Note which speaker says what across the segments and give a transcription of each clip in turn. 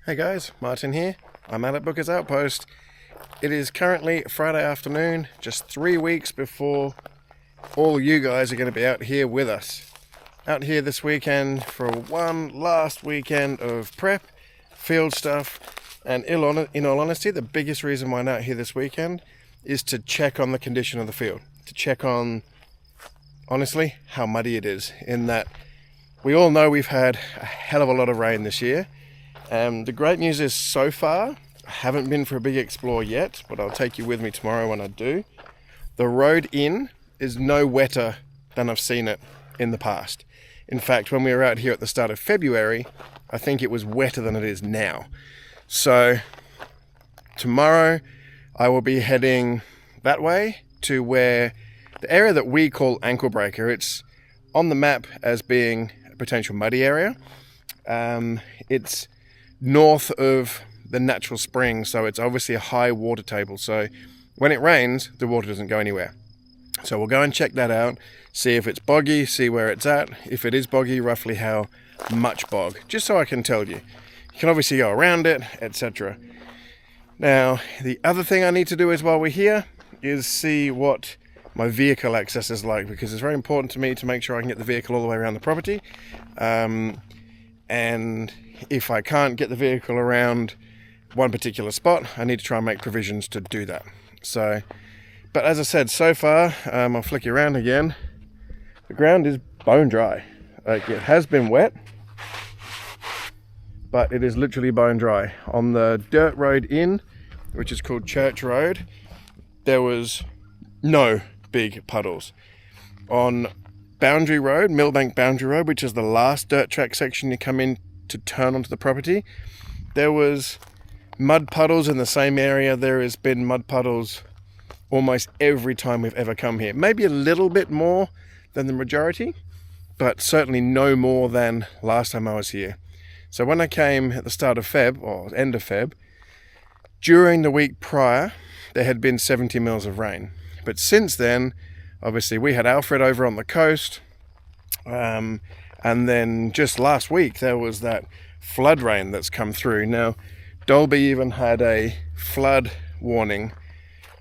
Speaker 1: Hey guys, Martin here. I'm out at Buccas Outpost. It is currently Friday afternoon, just 3 weeks before all you guys are going to be out here with us. Out here this weekend for one last weekend of prep, field stuff, and in all honesty, the biggest reason why I'm out here this weekend is to check on the condition of the field. To check on, honestly, how muddy it is. In that we all know we've had a hell of a lot of rain this year. The great news is so far, I haven't been for a big explore yet, but I'll take you with me tomorrow when I do. The road in is no wetter than I've seen it in the past. In fact, when we were out here at the start of February, I think it was wetter than it is now. So tomorrow I will be heading that way to where the area that we call Ankle Breaker. It's on the map as being a potential muddy area. It's north of the natural spring, so it's obviously a high water table, so when it rains the water doesn't go anywhere. So we'll go and check that out, see if it's boggy, see where it's at, if it is boggy, roughly how much bog, just so I can tell you. You can obviously go around it, etc. Now the other thing I need to do is, while we're here, is see what my vehicle access is like, because it's very important to me to make sure I can get the vehicle all the way around the property. And if I can't get the vehicle around one particular spot, I need to try and make provisions to do that. So, but as I said, so far, I'll flick you around again. The ground is bone dry. Like, it has been wet, but it is literally bone dry. On the dirt road in, which is called Church Road, there was no big puddles. On Boundary Road, Millbank Boundary Road, which is the last dirt track section you come in to turn onto the property, there was mud puddles in the same area. There has been mud puddles almost every time we've ever come here. Maybe a little bit more than the majority, but certainly no more than last time I was here. So when I came at the start of Feb, or end of Feb, during the week prior, there had been 70 mils of rain. But since then, obviously we had Alfred over on the coast, and then just last week there was that flood rain that's come through. Now Dalby even had a flood warning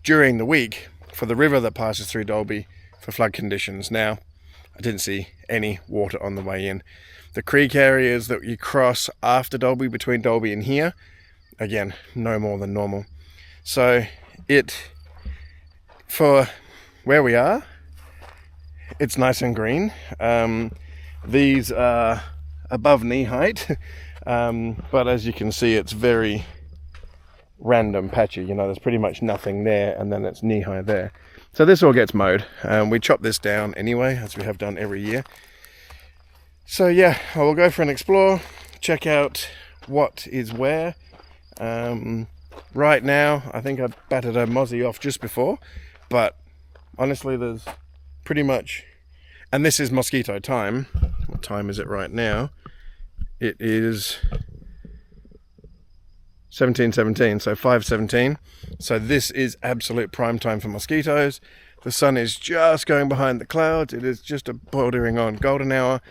Speaker 1: during the week for the river that passes through Dalby for flood conditions. Now I didn't see any water on the way in. The creek areas that you cross after Dalby, between Dalby and here, again, no more than normal. So for where we are, it's nice and green. These are above knee height, but as you can see, it's very random, patchy. You know, there's pretty much nothing there, and then it's knee high there. So this all gets mowed. We chop this down anyway, as we have done every year. So yeah, I will go for an explore, check out what is where. Right now, I think I batted a mozzie off just before, but honestly, there's pretty much, and this is mosquito time. What time is it right now? It is 17:17, so 5:17. So this is absolute prime time for mosquitoes. The sun is just going behind the clouds. It is just bordering on golden hour.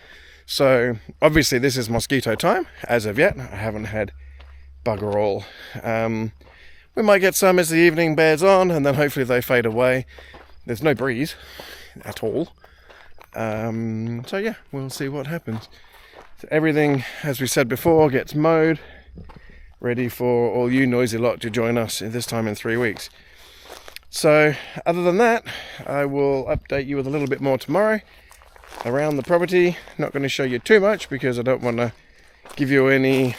Speaker 1: So obviously this is mosquito time. As of yet, I haven't had bugger all. We might get some as the evening bears on, and then hopefully they fade away. There's no breeze at all. So yeah, we'll see what happens. So everything, as we said before, gets mowed, ready for all you noisy lot to join us this time in 3 weeks. So other than that, I will update you with a little bit more tomorrow around the property. Not going to show you too much because I don't want to give you any,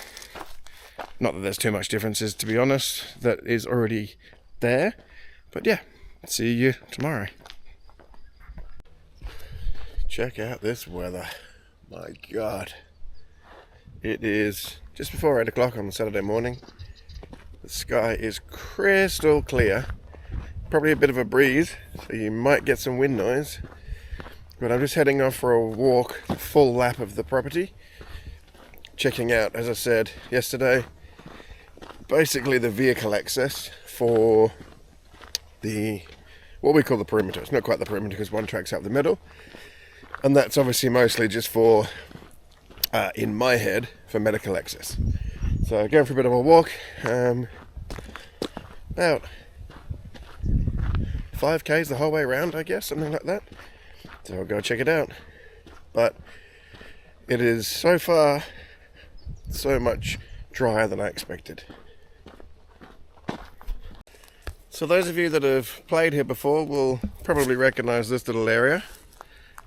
Speaker 1: not that there's too much differences, to be honest, that is already there. But yeah, see you tomorrow. Check out this weather. My God. It is just before 8 o'clock on Saturday morning. The sky is crystal clear. Probably a bit of a breeze, so you might get some wind noise. But I'm just heading off for a walk, a full lap of the property. Checking out, as I said yesterday, basically the vehicle access for what we call the perimeter. It's not quite the perimeter because one track's out the middle. And that's obviously mostly just for, in my head, for medical access. So going for a bit of a walk, about 5Ks the whole way around, I guess, something like that. So I'll go check it out. But it is so far so much drier than I expected. So those of you that have played here before will probably recognize this little area.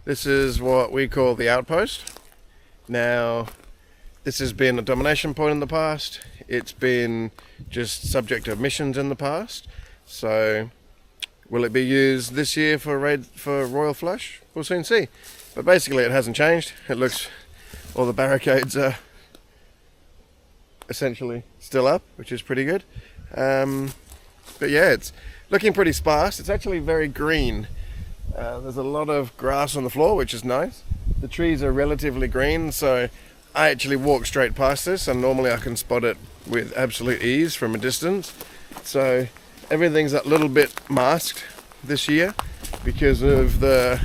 Speaker 1: This is what we call the Outpost. Now, this has been a domination point in the past. It's been just subject of missions in the past. So will it be used this year for Royal Flush? We'll soon see. But basically it hasn't changed. It looks, all the barricades are essentially still up, which is pretty good. But yeah, it's looking pretty sparse. It's actually very green. There's a lot of grass on the floor, which is nice. The trees are relatively green, so I actually walk straight past this, and normally I can spot it with absolute ease from a distance. So everything's a little bit masked this year because of the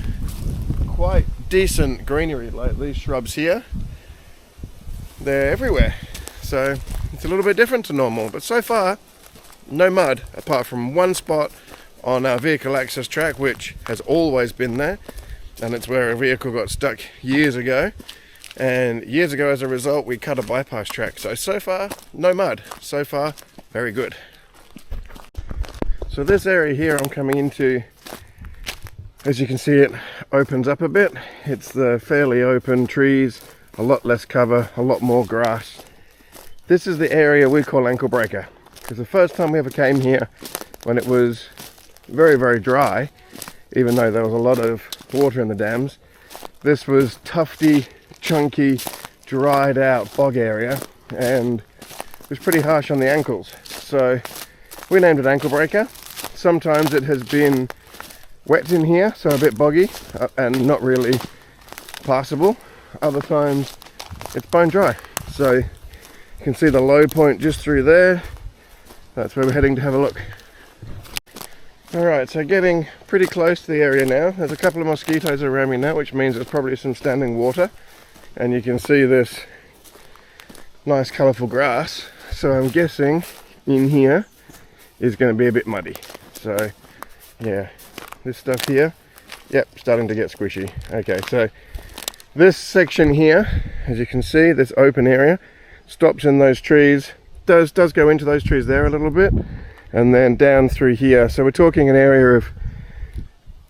Speaker 1: quite decent greenery, like these shrubs here. They're everywhere. So it's a little bit different to normal, but so far no mud, apart from one spot on our vehicle access track, which has always been there, and it's where a vehicle got stuck years ago, and years ago as a result we cut a bypass track. So far no mud, so far very good. So this area here I'm coming into, as you can see, it opens up a bit. It's the fairly open trees, a lot less cover, a lot more grass. This is the area we call Ankle Breaker, because the first time we ever came here, when it was very, very dry, even though there was a lot of water in the dams, this was tufty, chunky, dried out bog area, and it was pretty harsh on the ankles. So we named it Ankle Breaker. Sometimes it has been wet in here, so a bit boggy and not really passable. Other times it's bone dry. So you can see the low point just through there. That's where we're heading to have a look. Alright, so getting pretty close to the area now. There's a couple of mosquitoes around me now, which means there's probably some standing water. And you can see this nice colourful grass. So I'm guessing in here is going to be a bit muddy. So yeah, this stuff here, yep, starting to get squishy. Okay, so this section here, as you can see, this open area stops in those trees, does go into those trees there a little bit, and then down through here. So we're talking an area of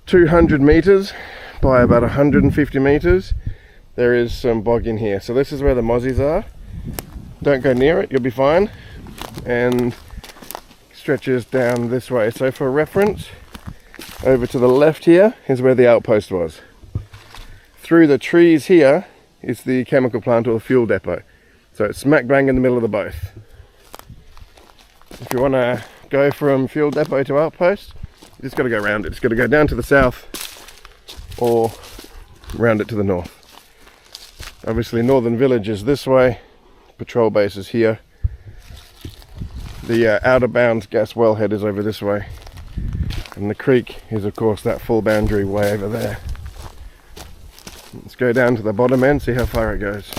Speaker 1: 200 meters by about 150 meters. There is some bog in here. So this is where the mozzies are. Don't go near it, you'll be fine. And stretches down this way. So for reference, over to the left here is where the outpost was. Through the trees here is the chemical plant or the fuel depot. So it's smack bang in the middle of the both. If you want to go from fuel depot to outpost, you just got to go around it. It's got to go down to the south or round it to the north. Obviously Northern Village is this way, patrol base is here. The outer bounds gas wellhead is over this way, and the creek is of course that full boundary way over there. Let's go down to the bottom end, see how far it goes.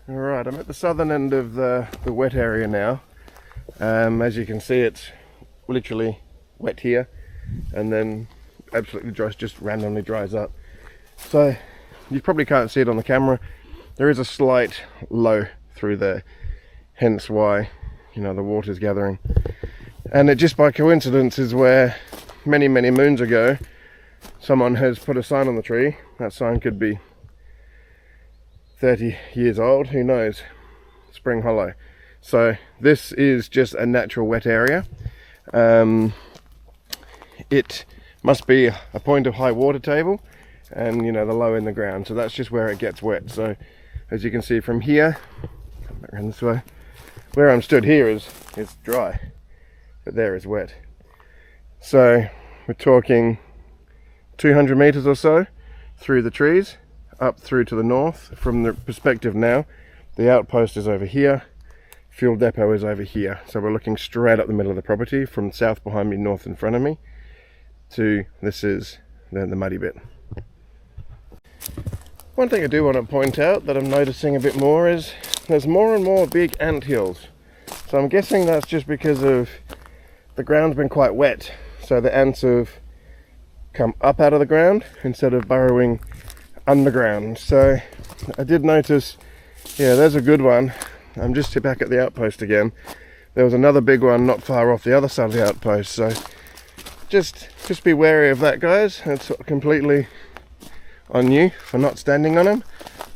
Speaker 1: Alright, I'm at the southern end of the wet area now. As you can see, it's literally wet here and then absolutely dry, just randomly dries up. So you probably can't see it on the camera. There is a slight low through there, hence why, you know, the water's gathering. And it just by coincidence is where many moons ago someone has put a sign on the tree. That sign could be 30 years old, who knows. Spring Hollow. So this is just a natural wet area. It must be a point of high water table, and you know, the low in the ground, so that's just where it gets wet. So as you can see from here, come back around this way, where I'm stood here is dry, but there is wet. So we're talking 200 meters or so through the trees, up through to the north. From the perspective now, the outpost is over here, fuel depot is over here. So we're looking straight up the middle of the property, from south behind me, north in front of me, to this is the muddy bit. One thing I do want to point out that I'm noticing a bit more is there's more and more big ant hills. So I'm guessing that's just because of the ground's been quite wet, so the ants have come up out of the ground instead of burrowing underground. So I did notice, yeah, there's a good one. I'm just back at the outpost again. There was another big one not far off the other side of the outpost, so just be wary of that, guys. It's completely on you for not standing on them.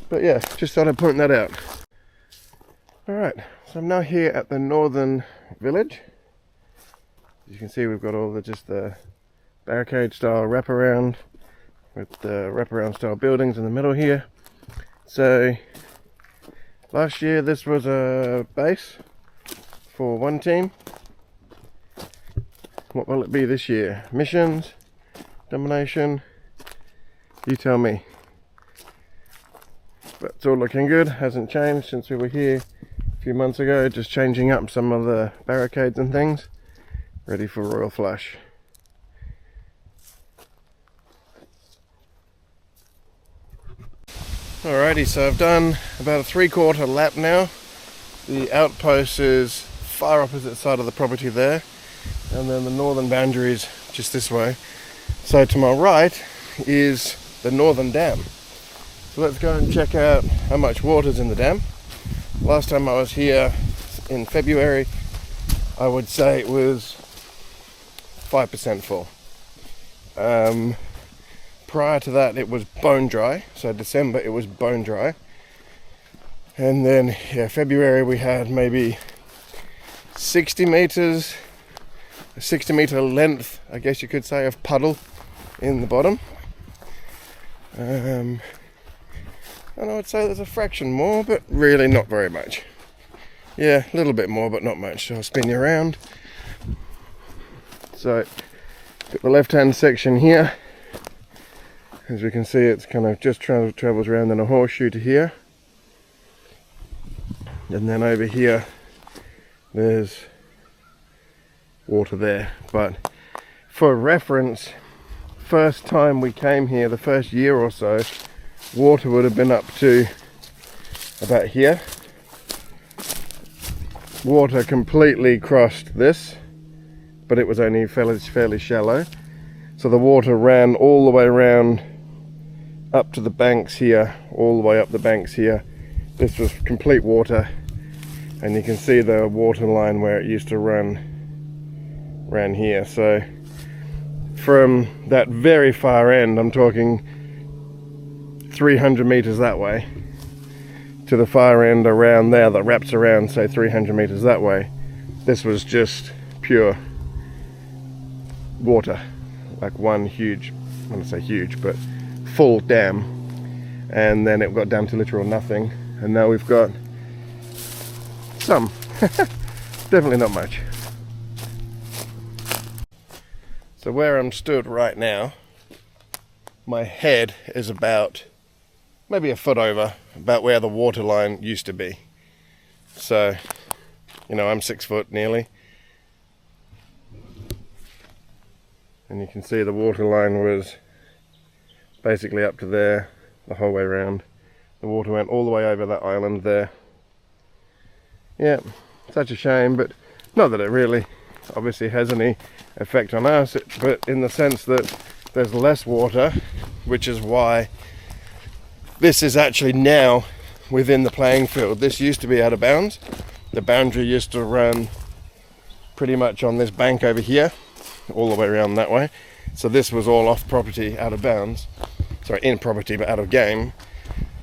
Speaker 1: But yeah, just thought I'd point that out. Alright, so I'm now here at the northern village. As you can see, we've got all the barricade style wraparound with the wraparound style buildings in the middle here. So last year this was a base for one team. What will it be this year? Missions? Domination? You tell me. But it's all looking good, hasn't changed since we were here a few months ago, just changing up some of the barricades and things. Ready for Royal Flush. Alrighty, so I've done about a 3/4 lap now. The outpost is far opposite side of the property there, and then the northern boundary is just this way. So to my right is the northern dam. So let's go and check out how much water's in the dam. Last time I was here in February, I would say it was 5% full. Prior to that it was bone dry, so December it was bone dry. And then yeah, February we had maybe 60 meters, a 60-meter length, I guess you could say, of puddle in the bottom. And I would say there's a fraction more, but really not very much. Yeah, a little bit more, but not much. So I'll spin you around. So, got the left-hand section here. As we can see, it's kind of just travels around in a horseshoe to here. And then over here, there's water there. But for reference, first time we came here, the first year or so, water would have been up to about here. Water completely crossed this, but it was only fairly shallow. So the water ran all the way around up to the banks here, all the way up the banks here. This was complete water, and you can see the water line where it used to ran here. So from that very far end, I'm talking 300 meters that way, to the far end around there that wraps around, say 300 meters that way, this was just pure water, like one huge, I don't say huge, but full dam. And then it got down to literal nothing, and now we've got some. Definitely not much. So where I'm stood right now, my head is about maybe a foot over, about where the water line used to be. So, you know, I'm 6 foot nearly. And you can see the water line was basically up to there, the whole way around. The water went all the way over that island there. Yeah, such a shame, but not that it really obviously has any effect on us, but in the sense that there's less water, which is why this is actually now within the playing field. This used to be out of bounds. The boundary used to run pretty much on this bank over here, all the way around that way. So this was all off property, out of bounds. Sorry, in property, but out of game.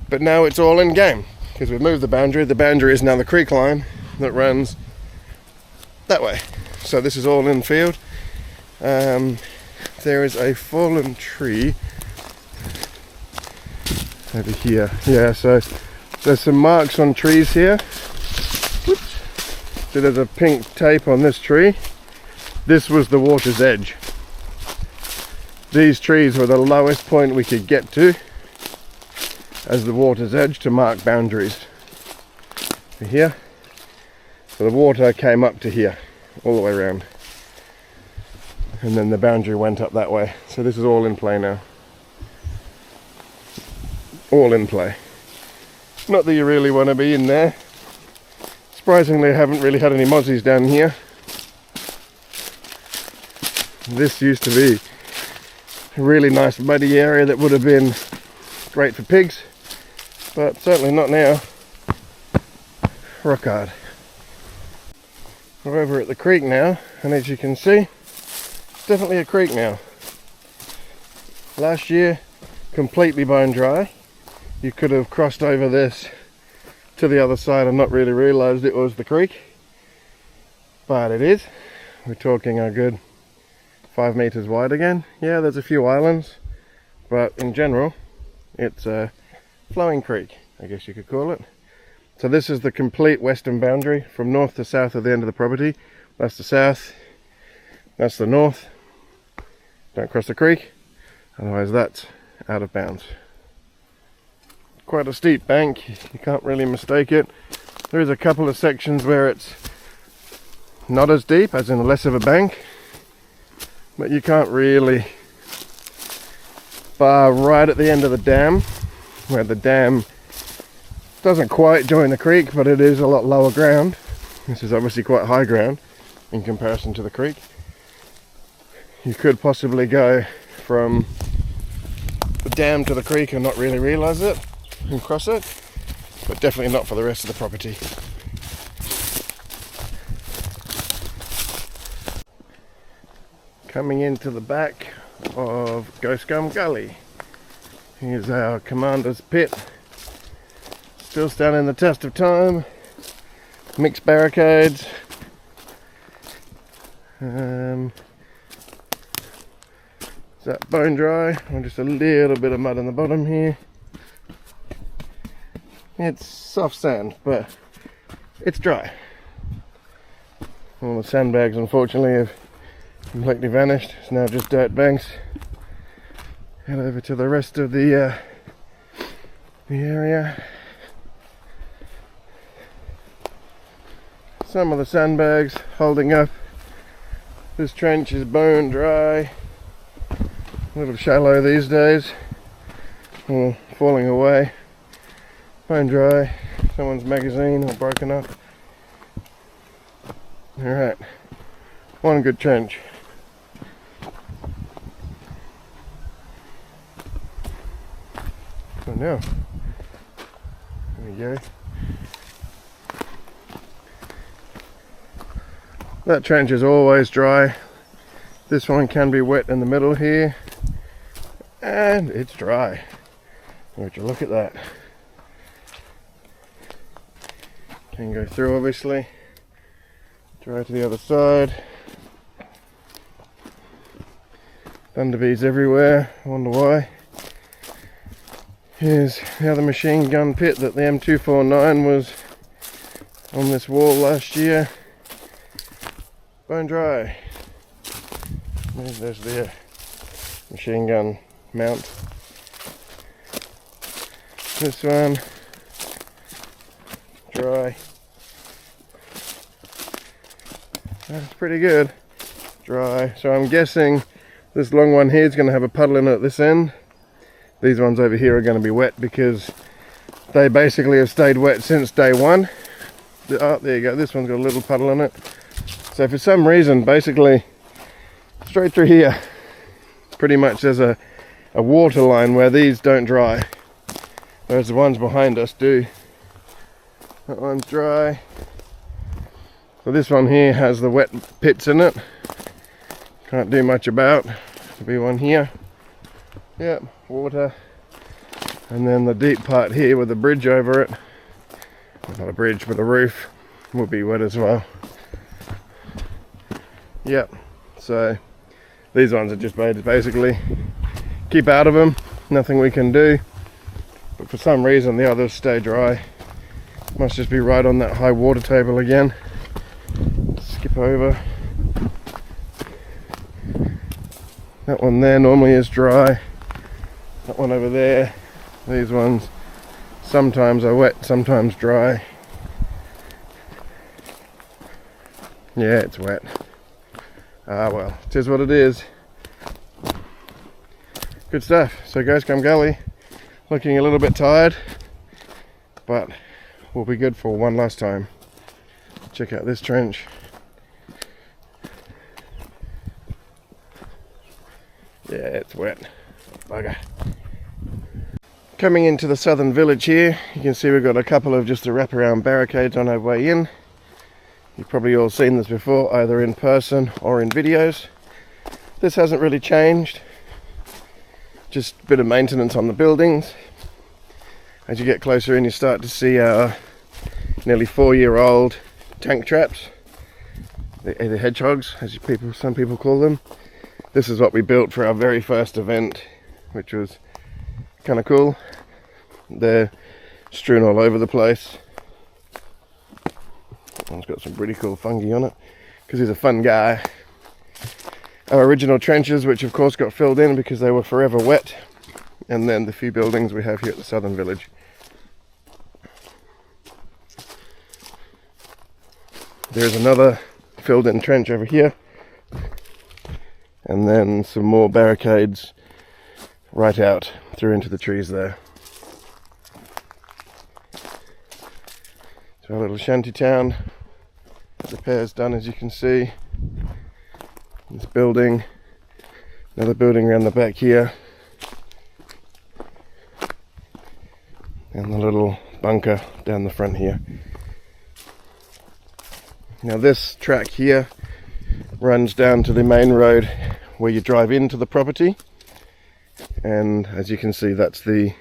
Speaker 1: But now it's all in game, because we've moved the boundary. The boundary is now the creek line that runs that way. So this is all in field. There is a fallen tree over here. Yeah, so there's some marks on trees here. Whoops. So there's a pink tape on this tree. This was the water's edge. These trees were the lowest point we could get to as the water's edge to mark boundaries. Here. So the water came up to here, all the way around. And then the boundary went up that way. So this is all in play now. All in play. Not that you really want to be in there, Surprisingly, I haven't really had any mozzies down here. This used to be a really nice muddy area that would have been great for pigs, but certainly not now. Rock hard. We're over at the creek now, and as you can see, it's definitely a creek now. Last year, completely bone dry. You could have crossed over this to the other side and not really realised it was the creek, but it is. We're talking a good 5 meters wide again. Yeah, there's a few islands, but in general, it's a flowing creek, I guess you could call it. So this is the complete western boundary from north to south of the end of the property. That's the south, that's the north. Don't cross the creek, otherwise that's out of bounds. Quite a steep bank, you can't really mistake it. There is a couple of sections where it's not as deep, as in less of a bank, but you can't really bar right at the end of the dam, where the dam doesn't quite join the creek, but it is a lot lower ground. This is obviously quite high ground in comparison to the creek. You could possibly go from the dam to the creek and not really realise it and cross it, but definitely not for the rest of the property. Coming into the back of Ghost Gum Gully. Here's our commander's pit. Still standing the test of time. Mixed barricades. Is that bone dry? Or just a little bit of mud on the bottom here. It's soft sand, but it's dry. All the sandbags unfortunately have completely vanished. It's now just dirt banks. Head over to the rest of the area. Some of the sandbags holding up. This trench is bone dry. A little shallow these days. Or falling away. Bone dry. Someone's magazine all broken up. Alright. One good trench. So now, there we go. That trench is always dry. This one can be wet in the middle here, and it's dry. Would you look at that? Can go through obviously. Dry to the other side. Thunderbees everywhere. I wonder why. Here's the other machine gun pit that the M249 was on this wall last year. Bone dry. There's the machine gun mount. This one, dry. That's pretty good. Dry. So I'm guessing this long one here is going to have a puddle in it at this end. These ones over here are going to be wet because they basically have stayed wet since day one. Oh, there you go. This one's got a little puddle in it. So for some reason, basically, straight through here, pretty much there's a water line where these don't dry. Whereas the ones behind us do. That one's dry. So this one here has the wet pits in it. Can't do much about. There'll be one here. Yep, water. And then the deep part here with the bridge over it. Not a bridge, but a roof. Will be wet as well. Yep, so these ones are just made to basically keep out of them, nothing we can do, but for some reason the others stay dry. Must just be right on that high water table again. Skip over. That one there normally is dry. That one over there, these ones sometimes are wet, sometimes dry. Yeah, it's wet. Ah well, it is what it is. Good stuff. So Ghost Gum Gully, looking a little bit tired, but we'll be good for one last time. Check out this trench. Yeah, it's wet. Bugger. Coming into the southern village here, you can see we've got a couple of just the wraparound barricades on our way in. You've probably all seen this before, either in person or in videos. This hasn't really changed. Just a bit of maintenance on the buildings. As you get closer in, you start to see our nearly 4-year-old tank traps. The hedgehogs, as some people call them. This is what we built for our very first event, which was kind of cool. They're strewn all over the place. It's got some pretty cool fungi on it, because he's a fun guy. Our original trenches, which of course got filled in because they were forever wet, and then the few buildings we have here at the southern village. There's another filled in trench over here, and then some more barricades right out through into the trees there. So our little shanty town, repairs done, as you can see. This building, another building around the back here, and the little bunker down the front here. Now this track here runs down to the main road where you drive into the property, and as you can see, that's the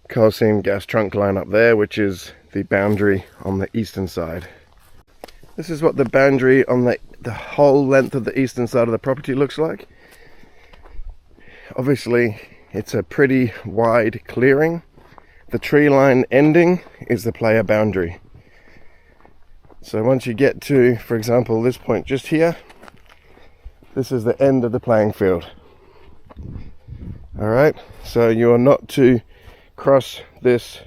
Speaker 1: coal seam gas trunk line up there, which is the boundary on the eastern side. This is what the boundary on the whole length of the eastern side of the property looks like. Obviously, it's a pretty wide clearing. The tree line ending is the player boundary. So once you get to, for example, this point just here, this is the end of the playing field. Alright, so you are not to cross this,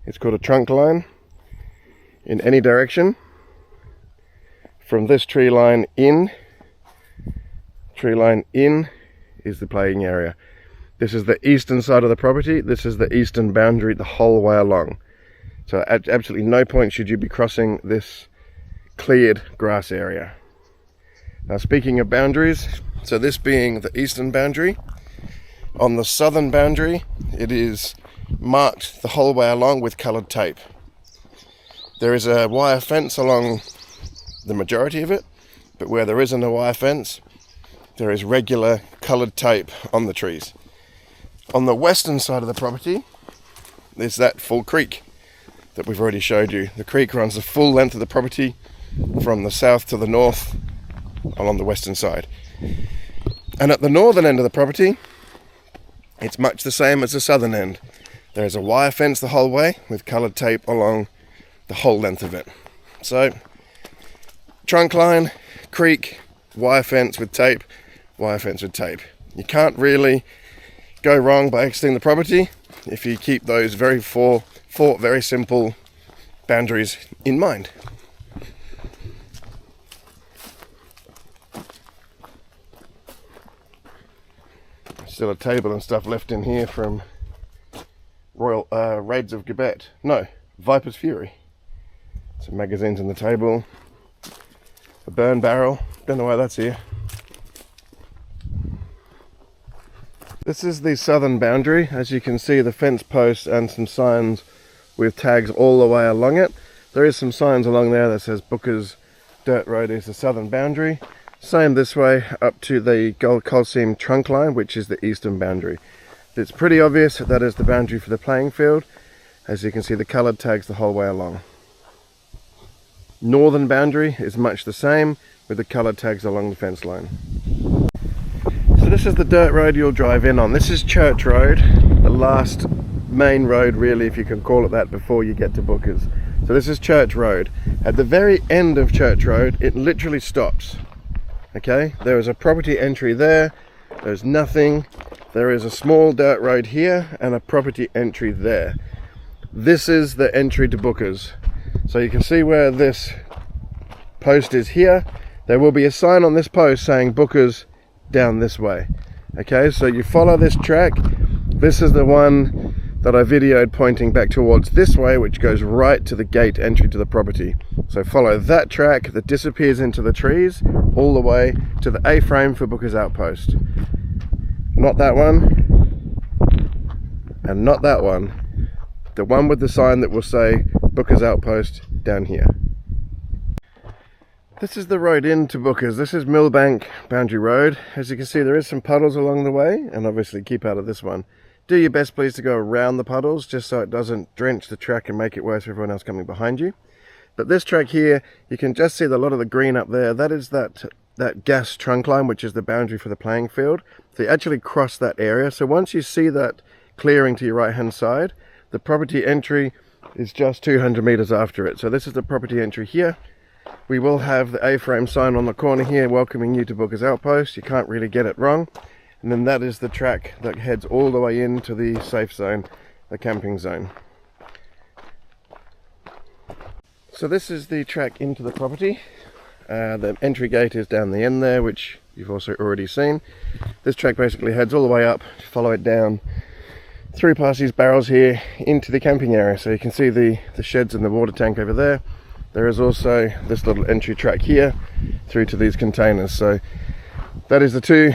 Speaker 1: it's called a trunk line, in any direction. From this tree line in is the playing area. This is the eastern side of the property. This is the eastern boundary the whole way along. So at absolutely no point should you be crossing this cleared grass area. Now, speaking of boundaries, so this being the eastern boundary, on the southern boundary it is marked the whole way along with coloured tape. There is a wire fence along the majority of it, but where there isn't a wire fence, there is regular coloured tape on the trees. On the western side of the property, there's that full creek that we've already showed you. The creek runs the full length of the property from the south to the north along the western side. And at the northern end of the property, it's much the same as the southern end. There is a wire fence the whole way with coloured tape along the whole length of it. So trunk line, creek, wire fence with tape, wire fence with tape. You can't really go wrong by exiting the property if you keep those four very simple boundaries in mind. Still a table and stuff left in here from Royal Raids of Gibet. No, Viper's Fury. Some magazines on the table. A burn barrel, don't know why that's here. This is the southern boundary. As you can see, the fence posts and some signs with tags all the way along it. There is some signs along there that says Buccas Dirt Road is the southern boundary. Same this way up to the coal seam trunk line, which is the eastern boundary. It's pretty obvious that is the boundary for the playing field. As you can see, the coloured tags the whole way along. Northern boundary is much the same with the coloured tags along the fence line. So this is the dirt road you'll drive in on. This is Church Road, the last main road really, if you can call it that, before you get to Buccas. So this is Church Road. At the very end of Church Road, it literally stops. Okay, there is a property entry there, there's nothing. There is a small dirt road here and a property entry there. This is the entry to Buccas. So you can see where this post is here. There will be a sign on this post saying Buccas down this way. Okay, so you follow this track. This is the one that I videoed pointing back towards this way, which goes right to the gate entry to the property. So follow that track that disappears into the trees all the way to the A-frame for Buccas Outpost. Not that one, and not that one. The one with the sign that will say Buccas Outpost down here. This is the road into Buccas. This is Millbank Boundary Road. As you can see, there is some puddles along the way, and obviously keep out of this one. Do your best, please, to go around the puddles just so it doesn't drench the track and make it worse for everyone else coming behind you. But this track here, you can just see a lot of the green up there. That is that gas trunk line, which is the boundary for the playing field. So you actually cross that area. So once you see that clearing to your right hand side, the property entry is just 200 meters after it. So this is the property entry here. We will have the A-frame sign on the corner here welcoming you to Buccas Outpost. You can't really get it wrong. And then that is the track that heads all the way into the safe zone, the camping zone. So this is the track into the property. The entry gate is down the end there, which you've also already seen. This track basically heads all the way up, follow it down, through past these barrels here into the camping area. So you can see the sheds and the water tank over there. There is also this little entry track here through to these containers. So that is the two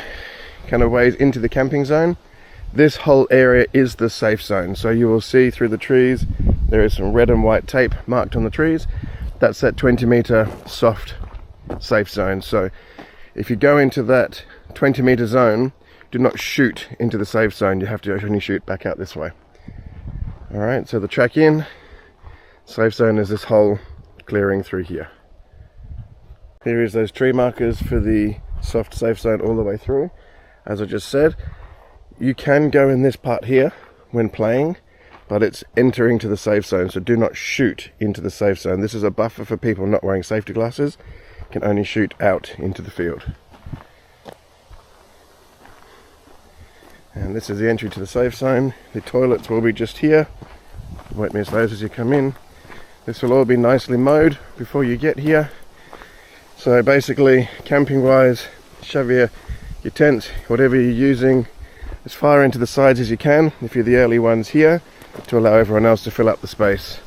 Speaker 1: kind of ways into the camping zone. This whole area is the safe zone. So you will see through the trees, there is some red and white tape marked on the trees. That's that 20-meter soft safe zone. So if you go into that 20-meter zone, do not shoot into the safe zone. You have to only shoot back out this way. All right, so the track in, safe zone is this whole clearing through here. Here is those tree markers for the soft safe zone all the way through. As I just said, you can go in this part here when playing, but it's entering to the safe zone, so do not shoot into the safe zone. This is a buffer for people not wearing safety glasses. You can only shoot out into the field. And this is the entry to the safe zone. The toilets will be just here. You won't miss those as you come in. This will all be nicely mowed before you get here. So basically, camping wise, shove your tents, whatever you're using, as far into the sides as you can, if you're the early ones here, to allow everyone else to fill up the space.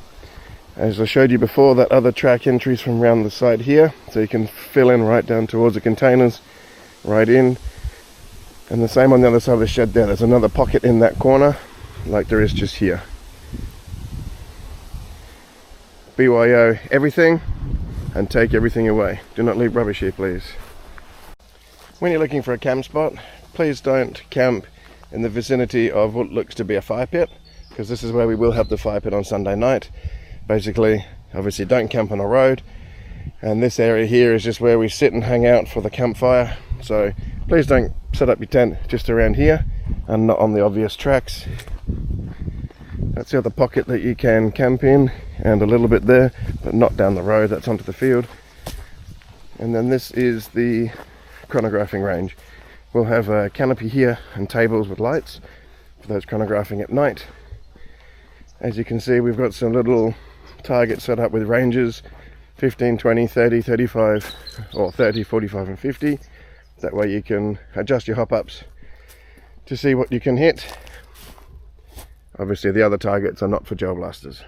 Speaker 1: As I showed you before, that other track entries from around the side here, so you can fill in right down towards the containers, right in. And the same on the other side of the shed there. There's another pocket in that corner, like there is just here. BYO everything, and take everything away. Do not leave rubbish here, please. When you're looking for a camp spot, please don't camp in the vicinity of what looks to be a fire pit, because this is where we will have the fire pit on Sunday night. Basically, obviously don't camp on a road, and this area here is just where we sit and hang out for the campfire. So please don't set up your tent just around here and not on the obvious tracks. That's the other pocket that you can camp in, and a little bit there, but not down the road. That's onto the field. And then this is the chronographing range. We'll have a canopy here and tables with lights for those chronographing at night. As you can see, we've got some little targets set up with ranges 15, 20, 30, 35, or 30, 45 and 50. That way you can adjust your hop-ups to see what you can hit. Obviously the other targets are not for gel blasters.